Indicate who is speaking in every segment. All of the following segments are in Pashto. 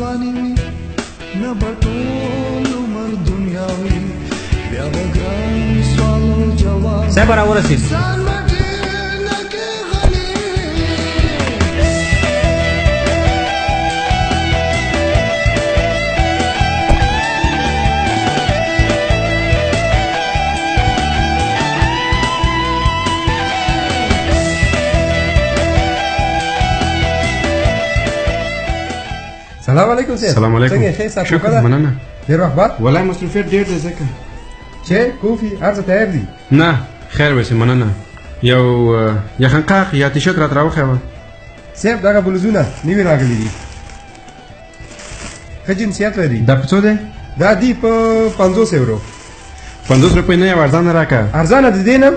Speaker 1: ځواني وي نه به ټول عمر دنیا وي بیا به ګران سوال او جواب
Speaker 2: صاحب راورسېد.
Speaker 1: ځان به ډېر نه کې غني
Speaker 3: سلام علیکم سید.
Speaker 4: سلام علیکم.
Speaker 3: څنګه ښه ساتو
Speaker 4: شکر
Speaker 3: کنه؟
Speaker 4: مننه.
Speaker 3: ډیر وخت بعد
Speaker 4: والله مصروفیت ډیر دی ځکه.
Speaker 3: چای کوفی هر څه تیار دي.
Speaker 4: نه خیر وسی مننه. یو یخنقاق یا تی شرت رات راوخه و.
Speaker 3: سیب دغه بلوزونه نوی راغلي دي. ښه جنسیت لري.
Speaker 4: دا په څو دی؟
Speaker 3: دا دی په 500 یورو.
Speaker 4: 50 روپۍ نه یو ارزانه راکه.
Speaker 3: ارزانه د دې نه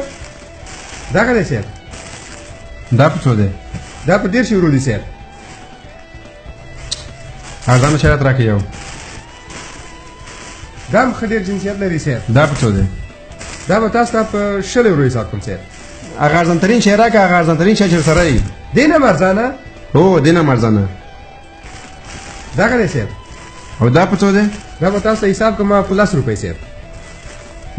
Speaker 3: دغه دی سیب.
Speaker 4: دا په څو دی؟
Speaker 3: دا په 150 یورو دی سیب.
Speaker 4: ارزانه شرط راکه یو.
Speaker 3: دا هم ښه ډېر جنسیت لري سیب.
Speaker 4: دا په څو دی؟
Speaker 3: دا به تاسو ته په 20 یورو حساب کوم سیب.
Speaker 4: هغه ارزانترین شی راکه، هغه ارزانترین شی چې سره یې.
Speaker 3: دې نه هم ارزانه.
Speaker 4: هو دې نه هم ارزانه.
Speaker 3: دغه دی سیب.
Speaker 4: او دا په څو دی؟
Speaker 3: دا به تاسو ته حساب کوم په 10 روپۍ سیب.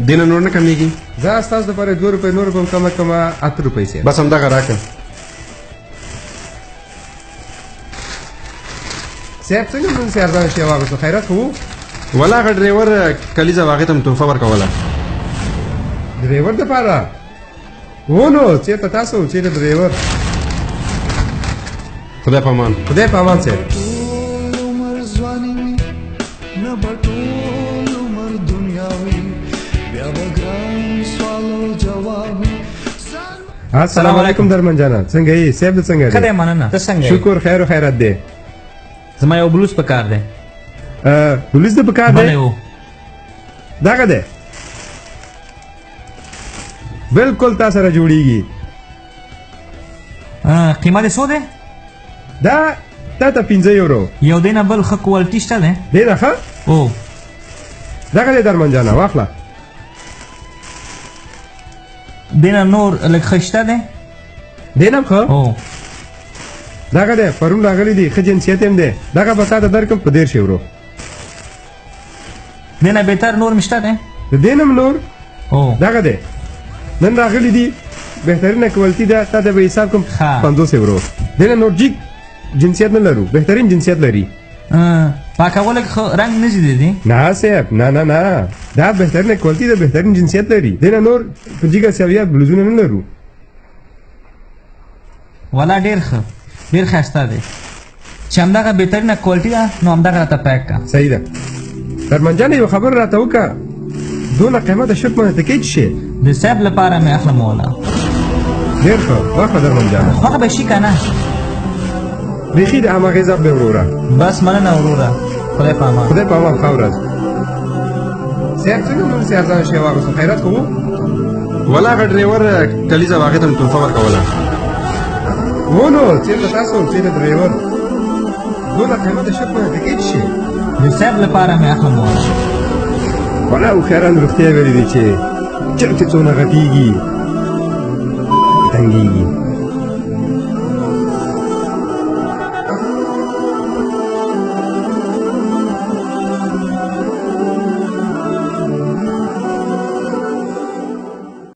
Speaker 4: دې نه نور نه کمیږي؟
Speaker 3: دا ستاسو لپاره 2 روپۍ نور به هم کمه 8 روپۍ سیب.
Speaker 4: بس همدغه راکه.
Speaker 3: سیب څنګه نن سي ارزانه شی واغسته خیرات خو
Speaker 4: ولا هغه ډرایور کلیزه واغې ته تحفه ورکوله.
Speaker 3: ډرایور دپاره و نو چېرته تاسو چېرته ډرایور.
Speaker 4: خدای په امان.
Speaker 3: خدای په امان صاحب.
Speaker 1: ټول عمر ځواني وي نه به ټول عمر دنیا وي بیا به ګران سوال او جواب وي
Speaker 3: السلام علیکم درمن جانا څنګه یې صاحب د څنګه
Speaker 2: ښه دی مننه. ته څنګه یې؟
Speaker 3: شکر خیر او خیرات دی.
Speaker 2: زما یو بلوز پکار دی.
Speaker 3: پولیس د پکار
Speaker 2: بله
Speaker 3: دی
Speaker 2: و.
Speaker 3: دغه دی بالکل تا سره جوړیږي.
Speaker 2: قیمت یې څو دی؟
Speaker 3: دا تا ته 15 یورو.
Speaker 2: یو دی نه بل ښه کوالټي شته دی؟
Speaker 3: ډېره ښه.
Speaker 2: او
Speaker 3: دغه دی درمن جانا واخله.
Speaker 2: دی نه نور لږ ښه شته دی؟
Speaker 3: دی نه هم ښه.
Speaker 2: او
Speaker 3: دغه دی پرون راغلی دی ښه جنسیت هم دی. دغه به تا ته درکړم په 150 یورو.
Speaker 2: دی نه بهتر نور مې شته دی؟
Speaker 3: د دې نه هم نور
Speaker 2: او
Speaker 3: دغه دی نن راغلی دي بهترینه کوالټي ده تا ته به حساب کوم
Speaker 2: ښه.
Speaker 3: 50 یورو. دې نه نور جیک جنسیت نه لرو بهترین جنسیت لري.
Speaker 2: پاکول لږ ښه رنګ نه ځي دی؟
Speaker 3: نه صاحب نه نه نه دا بهترینه کوالټي ده بهترین جنسیت لري. دې نه نور په جیګه سویه بلوزونه نه لرو.
Speaker 2: والا ډېر ښه ډېر ښایسته دی. چې همدغه بهترینه کوالټي ده نو همدغه راته پیک که.
Speaker 3: صحیح ده. درمن جان یو خبر راته وکړه دونه قیمته شرط باندې ته کې څه شی
Speaker 2: د صاحب لپاره مې اخلم والا.
Speaker 3: ډېر ښه واخله درمن جان.
Speaker 2: خوښه به شي که نه؟
Speaker 3: بیخي د هماغې ضبط دی وروره.
Speaker 2: بس مننه وروره. خدای په امان.
Speaker 3: خدای په امان ښه ورځ. صاحب څنګه نن سي ارزانه شی واغسته خیرات خو
Speaker 4: ولا هغه ډرایور کلیزه واغې ته تحفه ورکوله.
Speaker 3: و نو چېرته تاسو چېرته ډرایور دونه قیمته شرط باندې ته کې څه شی
Speaker 2: د صاحب لپاره مې اخلم والا.
Speaker 3: والا هوښیاران روغتیا ویلي دي چې چرته څونه غټېږي تنګېږي.